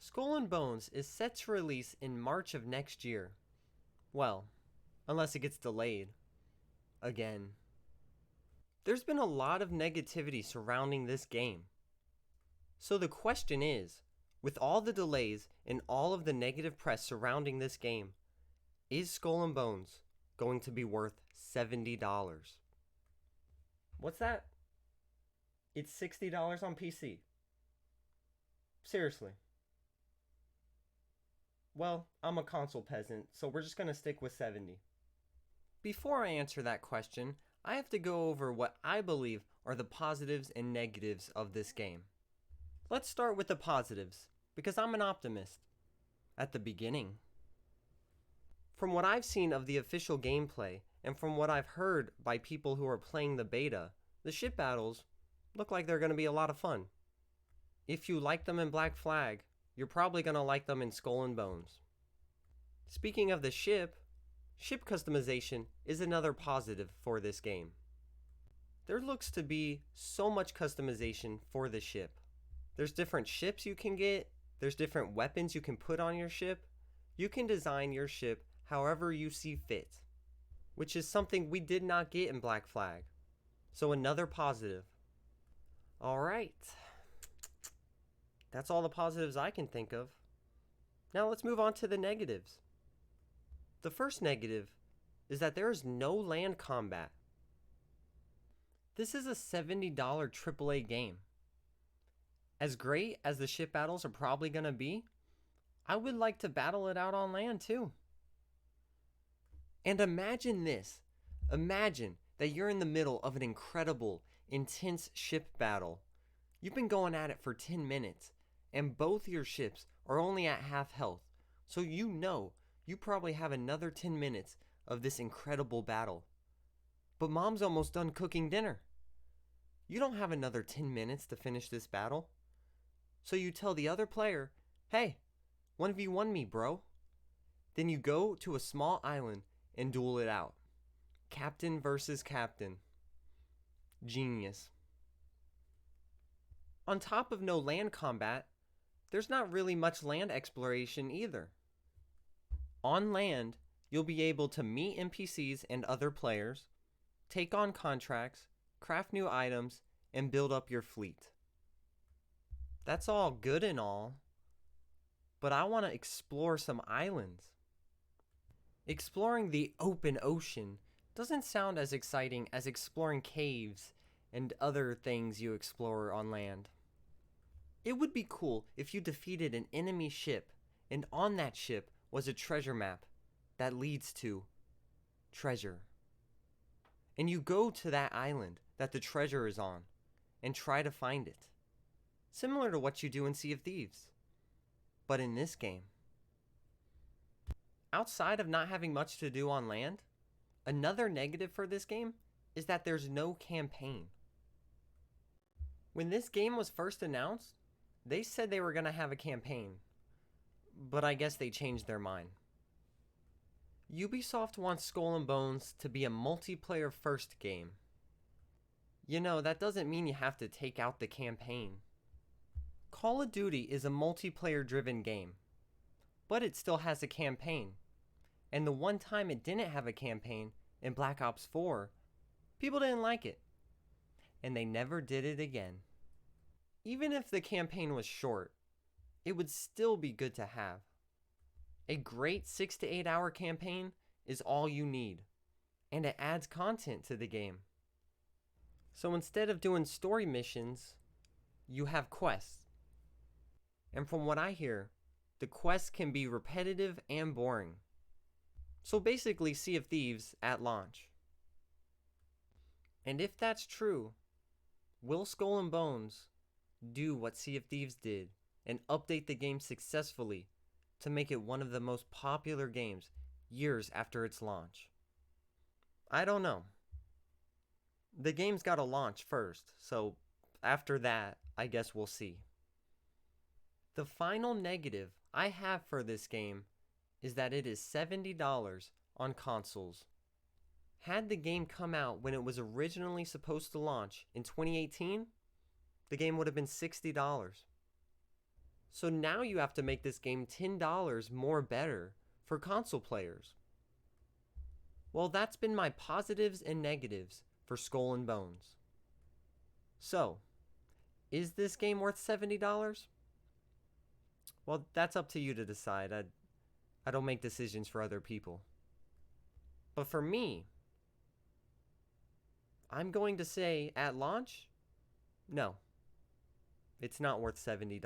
Skull and Bones is set to release in March of next year. Well, unless it gets delayed. Again. There's been a lot of negativity surrounding this game. So the question is, with all the delays and all of the negative press surrounding this game, is Skull and Bones going to be worth $70? What's that? It's $60 on PC. Seriously. Well, I'm a console peasant, so we're just going to stick with 70. Before I answer that question, I have to go over what I believe are the positives and negatives of this game. Let's start with the positives, because I'm an optimist. At the beginning. From what I've seen of the official gameplay, and from what I've heard by people who are playing the beta, the ship battles look like they're going to be a lot of fun. If you like them in Black Flag, you're probably going to like them in Skull and Bones. Speaking of the ship customization is another positive for this game. There looks to be so much customization for the ship. There's different ships you can get, there's different weapons you can put on your ship. You can design your ship however you see fit, which is something we did not get in Black Flag. So another positive. Alright. That's all the positives I can think of. Now let's move on to the negatives. The first negative is that there is no land combat. This is a $70 AAA game. As great as the ship battles are probably going to be, I would like to battle it out on land too. And imagine this. Imagine that you're in the middle of an incredible, intense ship battle. You've been going at it for 10 minutes, and both your ships are only at half health, so you know you probably have another 10 minutes of this incredible battle. But mom's almost done cooking dinner. You don't have another 10 minutes to finish this battle. So you tell the other player, hey, 1v1 me, bro. Then you go to a small island and duel it out. Captain versus captain. Genius. On top of no land combat, there's not really much land exploration either. On land, you'll be able to meet NPCs and other players, take on contracts, craft new items, and build up your fleet. That's all good and all, but I want to explore some islands. Exploring the open ocean doesn't sound as exciting as exploring caves and other things you explore on land. It would be cool if you defeated an enemy ship, and on that ship was a treasure map that leads to treasure. And you go to that island that the treasure is on and try to find it. Similar to what you do in Sea of Thieves, but in this game. Outside of not having much to do on land, another negative for this game is that there's no campaign. When this game was first announced, they said they were going to have a campaign, but I guess they changed their mind. Ubisoft wants Skull and Bones to be a multiplayer first game. You know, that doesn't mean you have to take out the campaign. Call of Duty is a multiplayer driven game, but it still has a campaign. And the one time it didn't have a campaign, in Black Ops 4, people didn't like it. And they never did it again. Even if the campaign was short, it would still be good to have. A great 6 to 8 hour campaign is all you need, and it adds content to the game. So instead of doing story missions, you have quests. And from what I hear, the quests can be repetitive and boring. So basically Sea of Thieves at launch. And if that's true, will Skull and Bones do what Sea of Thieves did and update the game successfully to make it one of the most popular games years after its launch? I don't know. The game's got to launch first, so after that, I guess we'll see. The final negative I have for this game is that it is $70 on consoles. Had the game come out when it was originally supposed to launch in 2018, the game would have been $60. So now you have to make this game $10 more better for console players. Well, that's been my positives and negatives for Skull and Bones. So, is this game worth $70? Well, that's up to you to decide. I don't make decisions for other people. But for me, I'm going to say at launch, no, it's not worth $70.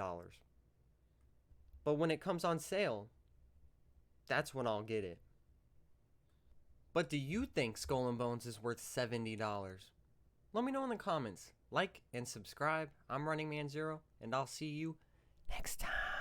But when it comes on sale, that's when I'll get it. But do you think Skull and Bones is worth $70? Let me know in the comments. Like and subscribe. I'm Running Man Zero, and I'll see you next time.